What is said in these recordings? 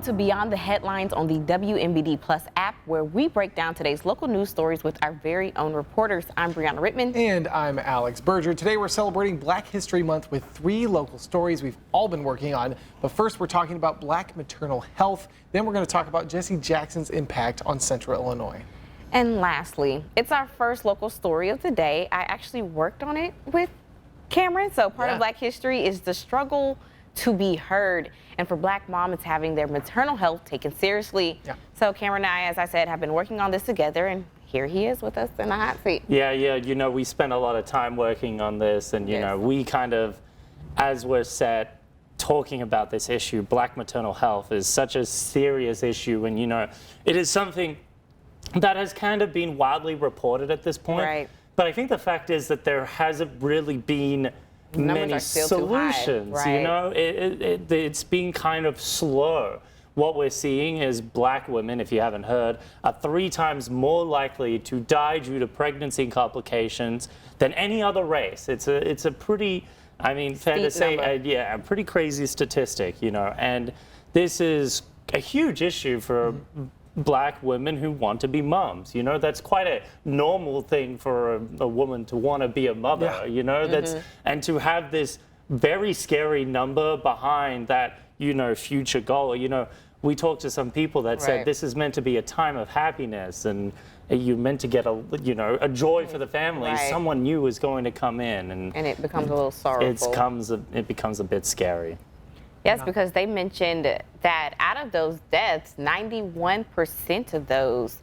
to Beyond the Headlines on the WMBD Plus app, where we break down today's local news stories with our very own reporters. I'm Brianna Rittman. And I'm Alex Berger. Today we're celebrating Black History Month with 3 local stories we've all been working on. But first we're talking about Black maternal health. Then we're going to talk about Jesse Jackson's impact on Central Illinois. And lastly, it's our first local story of the day. I actually worked on it with Cameron. So part of Black History is the struggle to be heard. And for Black moms, it's having their maternal health taken seriously. So Cameron and I, as I said, have been working on this together, and here he is with us in the hot seat. Yeah, you know, we spent a lot of time working on this, and you know, we kind of, as we're set talking about this issue, Black maternal health is such a serious issue, and you know, it is something that has kind of been widely reported at this point. Right. But I think the fact is that there hasn't really been many solutions. Right. You know, it's been kind of slow. What we're seeing is Black women, if you haven't heard, are 3 times more likely to die due to pregnancy complications than any other race. It's a pretty, I mean, fair to say, a pretty crazy statistic, you know. And this is a huge issue for Black women who want to be moms. You know, that's quite a normal thing for a woman to want to be a mother, you know, and to have this very scary number behind that, you know, future goal. You know, we talked to some people that said this is meant to be a time of happiness, and you're meant to get a joy for the family. Someone new is going to come in, and it becomes a little sorrowful. It becomes a bit scary. Yes, because they mentioned that out of those deaths, 91% of those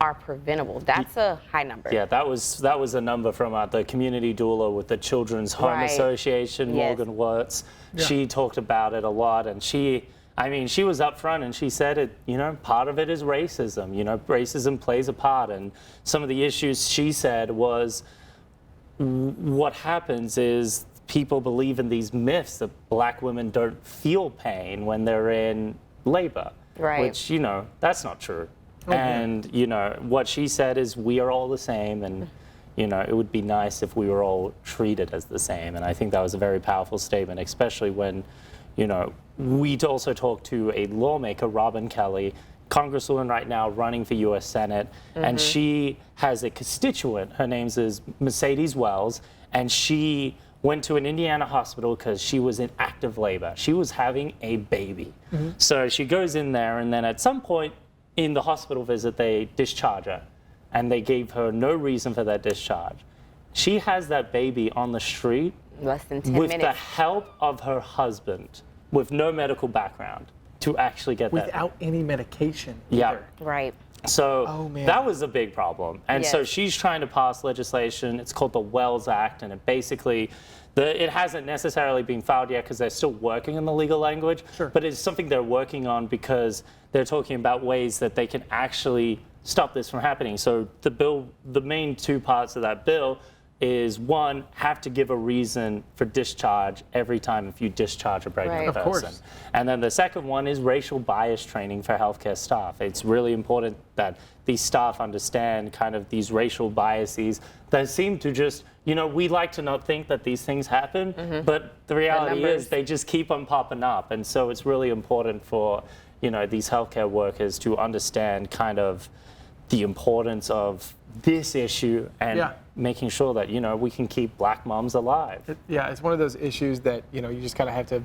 are preventable. That's a high number. Yeah, that was a number from the community doula with the Children's Home Association, Morgan Wirtz. She talked about it a lot, and she was upfront and she said it, you know, part of it is racism. You know, racism plays a part, and some of the issues she said was what happens is people believe in these myths that Black women don't feel pain when they're in labor, which, you know, that's not true. And, you know, what she said is we are all the same, and, you know, it would be nice if we were all treated as the same. And I think that was a very powerful statement, especially when, you know, we also talked to a lawmaker, Robin Kelly, Congresswoman right now running for U.S. Senate, and she has a constituent. Her name is Mercedes Wells, and she went to an Indiana hospital because she was in active labor. She was having a baby. So she goes in there, and then at some point in the hospital visit, they discharge her, and they gave her no reason for that discharge. She has that baby on the street less than 10 with minutes. the help of her husband, with no medical background, to actually get that. Without any medication either. Right. So that was a big problem. And so she's trying to pass legislation. It's called the Wells Act, and it basically, it hasn't necessarily been filed yet because they're still working on the legal language, but it's something they're working on because they're talking about ways that they can actually stop this from happening. So the bill, the main 2 parts of that bill is, 1, have to give a reason for discharge every time if you discharge a pregnant person. Of course. And then the second one is racial bias training for healthcare staff. It's really important that these staff understand kind of these racial biases that seem to just, you know, we like to not think that these things happen, but the reality is they just keep on popping up. And so it's really important for, you know, these healthcare workers to understand kind of the importance of this issue and making sure that, you know, we can keep Black moms alive. It's one of those issues that, you know, you just kind of have to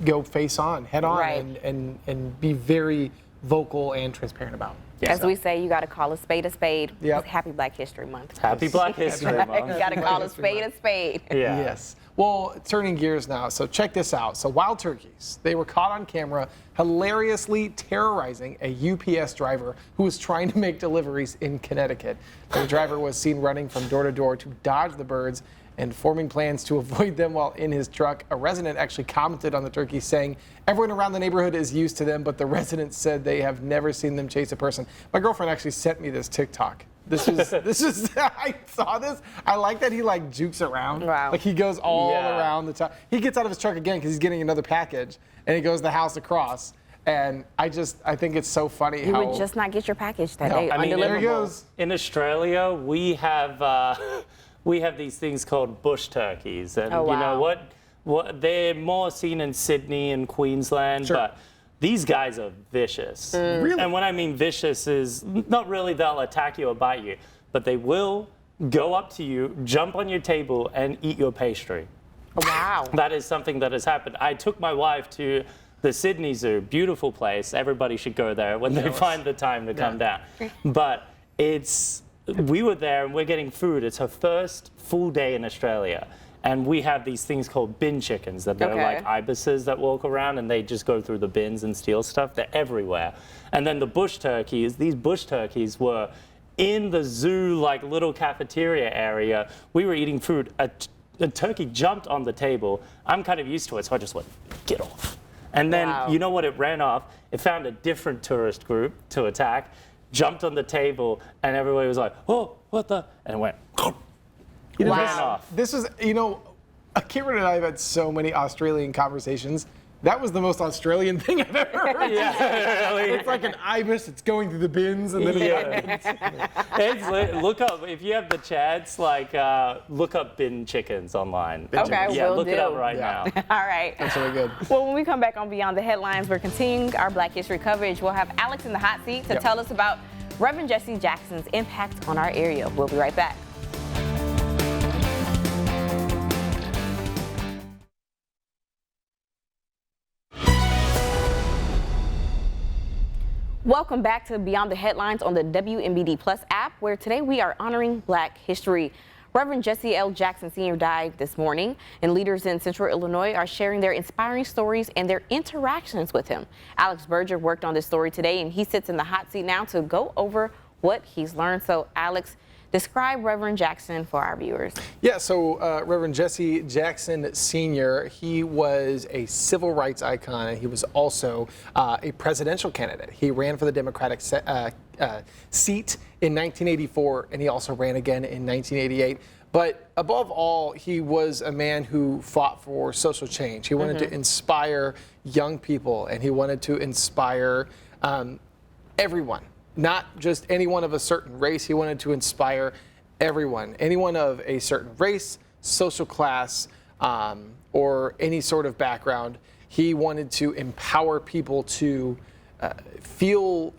go face on, head on, and be very vocal and transparent about. As we say, you got to call a spade a spade. Happy Black History Month. Happy Black History Month. You got to call a spade a spade. Yes. Well, turning gears now, so check this out. So wild turkeys, they were caught on camera hilariously terrorizing a UPS driver who was trying to make deliveries in Connecticut. The driver was seen running from door to door to dodge the birds and forming plans to avoid them while in his truck. A resident actually commented on the turkeys, saying everyone around the neighborhood is used to them, but the residents said they have never seen them chase a person. My girlfriend actually sent me this TikTok. This is I saw this. I like that he like jukes around. Like he goes all around the top. He gets out of his truck again because he's getting another package, and he goes the house across. And I think it's so funny how you would just not get your package that day. I mean, there he goes. In Australia, we have these things called bush turkeys, and you know what? They're more seen in Sydney and Queensland, but these guys are vicious. Really? And when I mean vicious is not really they'll attack you or bite you, but they will go up to you, jump on your table, and eat your pastry. Wow. That is something that has happened. I took my wife to the Sydney Zoo, beautiful place. Everybody should go there when they find the time to come down. But we were there and we're getting food. It's her first full day in Australia. And we have these things called bin chickens that they're like ibises that walk around and they just go through the bins and steal stuff. They're everywhere. And then the bush turkeys, these bush turkeys were in the zoo, like little cafeteria area. We were eating food. A turkey jumped on the table. I'm kind of used to it, so I just went, get off. And then, you know what, it ran off. It found a different tourist group to attack, jumped on the table, and everybody was like, oh, what the? And it went, ran off. This was, Kieran and I have had so many Australian conversations. That was the most Australian thing I've ever heard. Yeah, really. It's like an ibis. It's going through the bins, and then look up, if you have the chance, like, look up bin chickens online. Okay, yeah, will look do. it up right now. All right. That's really good. Well, when we come back on Beyond the Headlines, we're continuing our Black History coverage. We'll have Alex in the hot seat to tell us about Reverend Jesse Jackson's impact on our area. We'll be right back. Welcome back to Beyond the Headlines on the WMBD Plus app, where today we are honoring Black history. Reverend Jesse L. Jackson Sr. died this morning, and leaders in Central Illinois are sharing their inspiring stories and their interactions with him. Alex Berger worked on this story today, and he sits in the hot seat now to go over what he's learned. So, Alex, describe Reverend Jackson for our viewers. Yeah, so Reverend Jesse Jackson Sr., he was a civil rights icon, and he was also a presidential candidate. He ran for the Democratic seat in 1984, and he also ran again in 1988. But above all, he was a man who fought for social change. He wanted to inspire young people, and he wanted to inspire everyone. Not just anyone of a certain race. He wanted to inspire everyone, anyone of a certain race, social class, or any sort of background. He wanted to empower people to feel,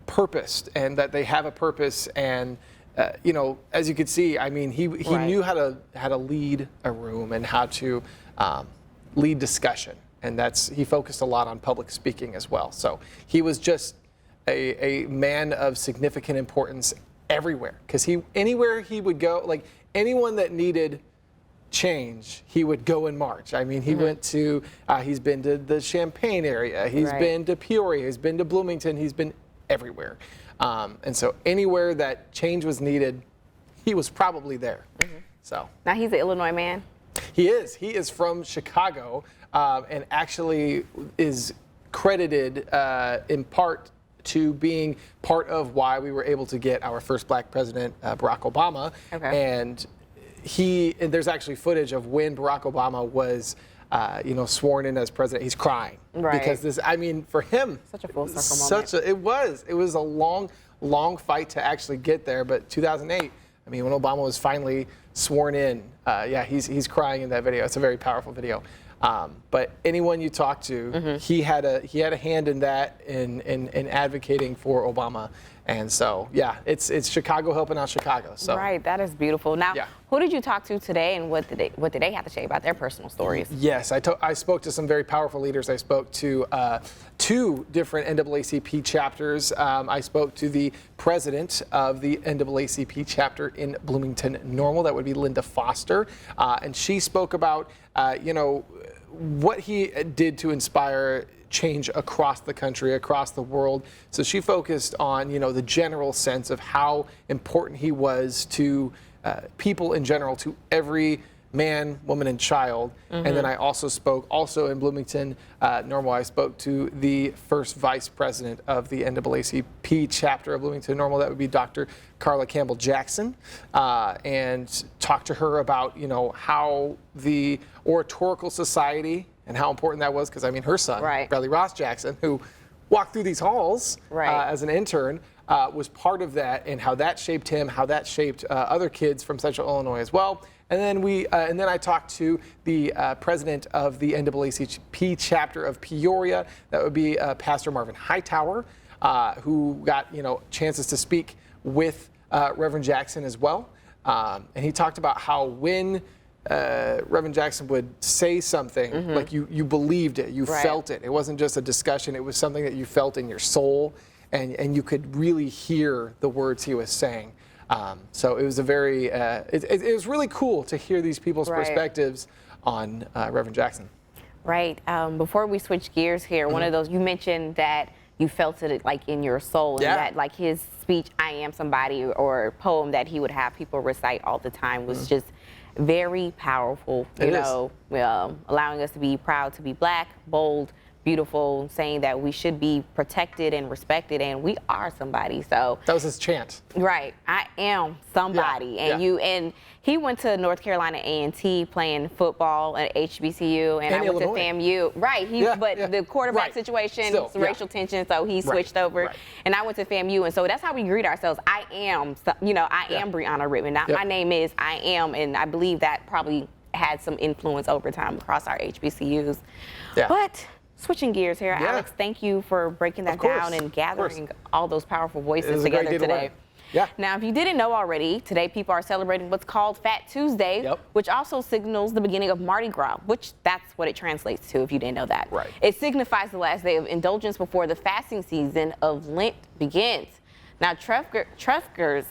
purposed, and that they have a purpose. And as you could see, I mean, he knew how to lead a room and how to lead discussion, and he focused a lot on public speaking as well. So he was just a man of significant importance everywhere, because anywhere he would go, like anyone that needed change, he would go and march. I mean, he went to, he's been to the Champaign area, he's been to Peoria, he's been to Bloomington, he's been everywhere. And so anywhere that change was needed, he was probably there. So now he's an Illinois man. He is from Chicago, and actually is credited in part to being part of why we were able to get our first Black president, Barack Obama. And there's actually footage of when Barack Obama was, sworn in as president. He's crying because for him, such a full circle moment. It was a long fight to actually get there. But 2008, when Obama was finally sworn in, he's crying in that video. It's a very powerful video. But anyone you talk to, he had a hand in that, in advocating for Obama. And so, it's Chicago helping out Chicago. So. Right, that is beautiful. Now, who did you talk to today, and what did they have to say about their personal stories? Yes, I spoke to some very powerful leaders. I spoke to 2 different NAACP chapters. I spoke to the president of the NAACP chapter in Bloomington Normal. That would be Linda Foster. And she spoke about, what he did to inspire change across the country, across the world. So she focused on, the general sense of how important he was to people in general, to every man, woman, and child. And then I also spoke, in Bloomington Normal, I spoke to the first vice president of the NAACP chapter of Bloomington Normal. That would be Dr. Carla Campbell Jackson, and talked to her about, how the Oratorical Society and how important that was, because her son, Bradley Ross Jackson, who walked through these halls as an intern, was part of that, and how that shaped him, how that shaped other kids from Central Illinois as well. And then I talked to the president of the NAACP chapter of Peoria. That would be Pastor Marvin Hightower, who got chances to speak with Reverend Jackson as well. And he talked about how when Reverend Jackson would say something, like you believed it, you felt it. It wasn't just a discussion, it was something that you felt in your soul, and you could really hear the words he was saying. So it was a very, it was really cool to hear these people's perspectives on Reverend Jackson. Right. Before we switch gears here, one of those, you mentioned that you felt it like in your soul, and that like his speech, I Am Somebody, or poem that he would have people recite all the time was just very powerful, you know, allowing us to be proud to be Black, bold, beautiful, saying that we should be protected and respected, and we are somebody. So that was his chant. Right, I am somebody, and he went to North Carolina A&T playing football at HBCU, and I went Illinois. to FAMU. Right, but the quarterback situation, racial tension, so he switched over, and I went to FAMU, and so that's how we greet ourselves. I am, I am Brianna Rittman. Not my name is, I am, and I believe that probably had some influence over time across our HBCUs. But switching gears here, Alex, thank you for breaking that down and gathering all those powerful voices together today. Now, if you didn't know already, today people are celebrating what's called Fat Tuesday, which also signals the beginning of Mardi Gras, which that's what it translates to if you didn't know that. It signifies the last day of indulgence before the fasting season of Lent begins. Now, Trefger's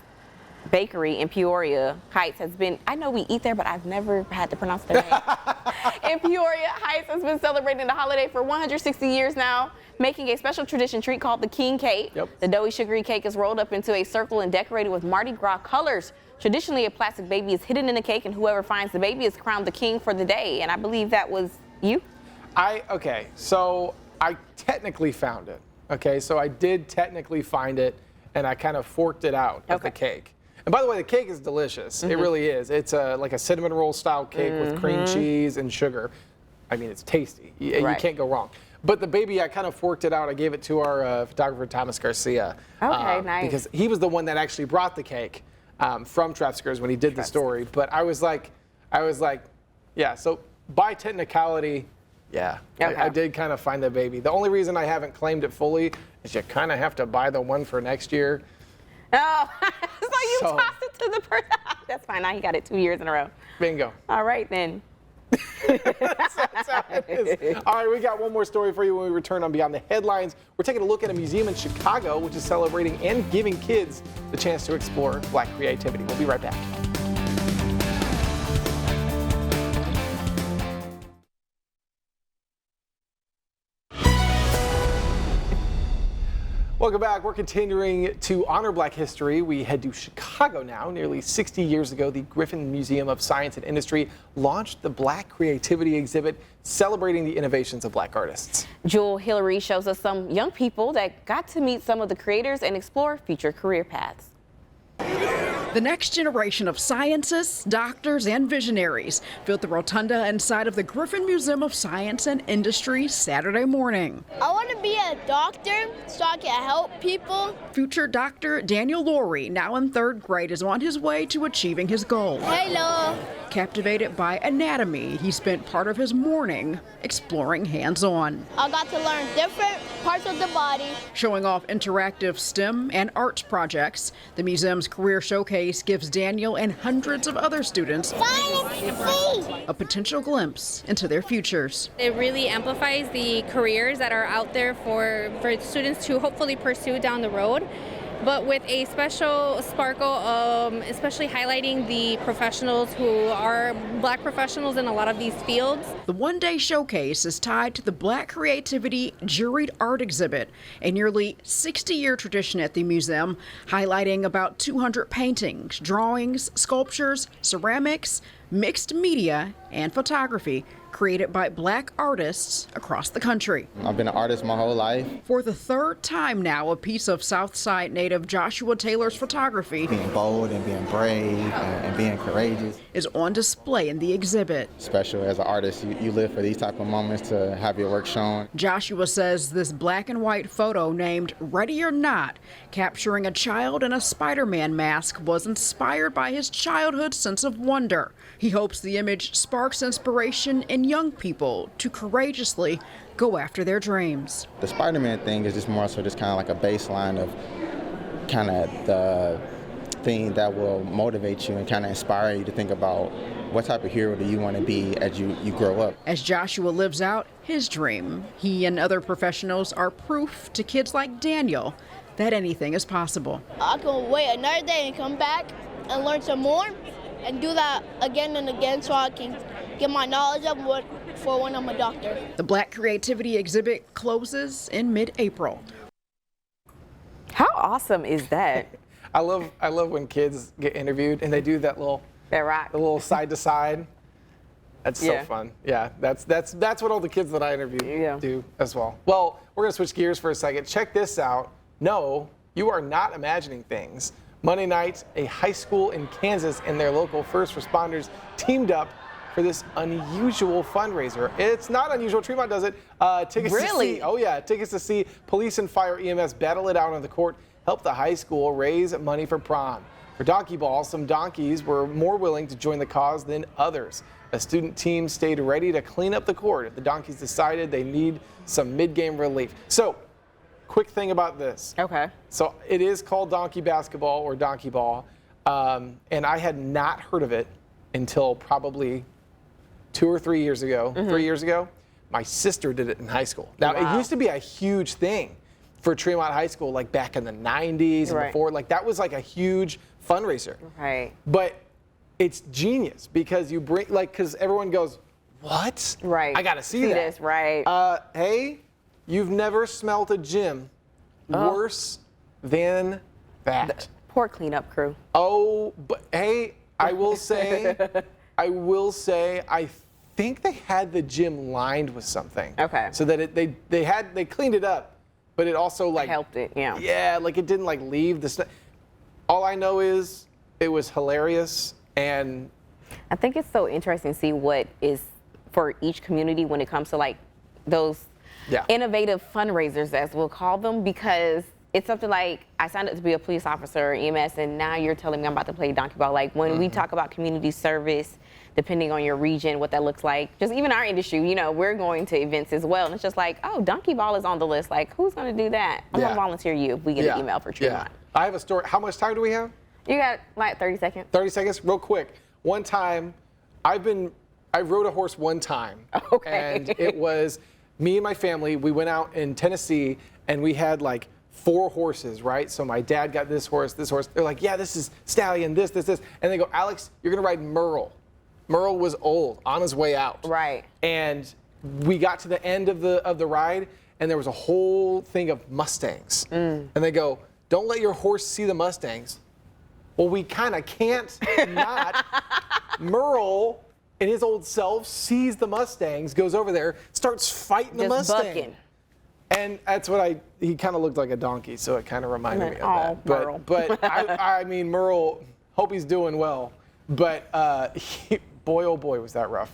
Bakery in Peoria Heights has been, I know we eat there, but I've never had to pronounce their name. In Peoria Heights has been celebrating the holiday for 160 years now, making a special tradition treat called the King Cake. The doughy, sugary cake is rolled up into a circle and decorated with Mardi Gras colors. Traditionally, a plastic baby is hidden in the cake, and whoever finds the baby is crowned the king for the day. And I believe that was you? So I technically found it. So I did technically find it, and I kind of forked it out of the cake. And by the way, the cake is delicious. It really is. It's like a cinnamon roll style cake with cream cheese and sugar. I mean, it's tasty. You can't go wrong. But the baby, I kind of forked it out. I gave it to our photographer, Thomas Garcia. Nice. Because he was the one that actually brought the cake from Trefger's when he did the story. But I was like, yeah, so by technicality, I did kind of find the baby. The only reason I haven't claimed it fully is you kind of have to buy the one for next year. Oh, so you tossed it to the person. That's fine. Now you got it 2 years in a row. Bingo. All right, then. That's how it is. All right, we got one more story for you when we return on Beyond the Headlines. We're taking a look at a museum in Chicago, which is celebrating and giving kids the chance to explore Black creativity. We'll be right back. Welcome back. We're continuing to honor Black history. We head to Chicago now. Nearly 60 years ago, the Griffin Museum of Science and Industry launched the Black Creativity exhibit, celebrating the innovations of Black artists. Jewel Hillary shows us some young people that got to meet some of the creators and explore future career paths. The next generation of scientists, doctors, and visionaries filled the rotunda inside of the Griffin Museum of Science and Industry Saturday morning. I want to be a doctor so I can help people. Future Dr. Daniel Laurie, now in 3rd grade, is on his way to achieving his goal. Hello. Captivated by anatomy, he spent part of his morning exploring hands-on. I got to learn different parts of the body. Showing off interactive STEM and arts projects, the museum's career showcase gives Daniel and hundreds of other students a potential glimpse into their futures. It really amplifies the careers that are out there for students to hopefully pursue down the road, but with a special sparkle, especially highlighting the professionals who are Black professionals in a lot of these fields. The one-day showcase is tied to the Black Creativity Juried Art Exhibit, a nearly 60-year tradition at the museum, highlighting about 200 paintings, drawings, sculptures, ceramics, mixed media and photography created by Black artists across the country. I've been an artist my whole life. For the third time now, a piece of Southside native Joshua Taylor's photography, Being bold and being brave and being courageous. is on display in the exhibit. Special as an artist, you live for these type of moments to have your work shown. Joshua says this black and white photo named Ready or Not, capturing a child in a Spider-Man mask, was inspired by his childhood sense of wonder. He hopes the image sparks inspiration in young people to courageously go after their dreams. The Spider-Man thing is just more so just kind of like a baseline of kind of the thing that will motivate you and kind of inspire you to think about what type of hero do you want to be as you grow up. As Joshua lives out his dream, he and other professionals are proof to kids like Daniel that anything is possible. I can wait another day and come back and learn some more and do that again and again so I can get my knowledge up for when I'm a doctor. The Black Creativity exhibit closes in mid-April. How awesome is that? I love when kids get interviewed and they do that little rock. the little side to side. That's so Yeah. fun. Yeah, that's what all the kids that I interview do as well. Well, we're gonna switch gears for a second. Check this out. No, you are not imagining things. Monday night, a high school in Kansas and their local first responders teamed up for this unusual fundraiser. It's not unusual. Tremont does it. Tickets Really? to see. Oh yeah, tickets to see police and fire EMS battle it out on the court helped the high school raise money for prom. For Donkey Ball, some donkeys were more willing to join the cause than others. A student team stayed ready to clean up the court. The donkeys decided they need some mid-game relief. So, quick thing about this. Okay. So it is called donkey basketball or donkey ball, and I had not heard of it until probably 2 or 3 years ago. 3 years ago, my sister did it in high school. Now Wow. it used to be a huge thing for Tremont High School, like back in the 90s and Right. before. Like that was like a huge fundraiser. Right. But it's genius because you bring because everyone goes, what? Right. I gotta see See that. this, right. Hey, you've never smelt a gym worse than that. Poor cleanup crew. Oh, but hey, I will say, I think they had the gym lined with something. Okay. So that they cleaned it up, but it also like Helped it, yeah. Yeah, like it didn't like leave the. All I know is it was hilarious, and I think it's so interesting to see what is for each community when it comes to like those innovative fundraisers, as we'll call them, because it's something like I signed up to be a police officer or EMS, and now you're telling me I'm about to play donkey ball. Like when we talk about community service, depending on your region, what that looks like, just even our industry, you know, we're going to events as well. And it's just like, oh, donkey ball is on the list. Like, who's going to do that? I'm going to volunteer you if we get an email for Tremont. I have a story. How much time do we have? You got like 30 seconds. 30 seconds, real quick. One time, I rode a horse one time. Okay. And it was me and my family. We went out in Tennessee and we had like 4 horses, right? So my dad got this horse. They're like, yeah, this is Stallion, this. And they go, Alex, you're going to ride Merle. Merle was old, on his way out. Right. And we got to the end of the ride and there was a whole thing of Mustangs. And they go, don't let your horse see the Mustangs. Well, we kind of can't not. Merle, in his old self, sees the Mustangs, goes over there, starts fighting the Just Mustang. bucking. And that's what he kind of looked like a donkey, so it kind of reminded me of Oh, that. Merle. But I mean, Merle, hope he's doing well. But boy, oh boy, was that rough.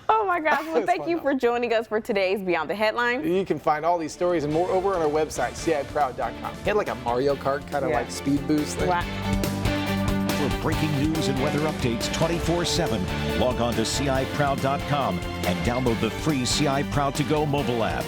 Oh my gosh. Well, It's thank fun, you though. for joining us for today's Beyond the Headlines. You can find all these stories and more over on our website, CIProud.com. He had like a Mario Kart kind of like speed boost thing. Wow. For breaking news and weather updates 24/7, log on to CIProud.com and download the free CI Proud to Go mobile app.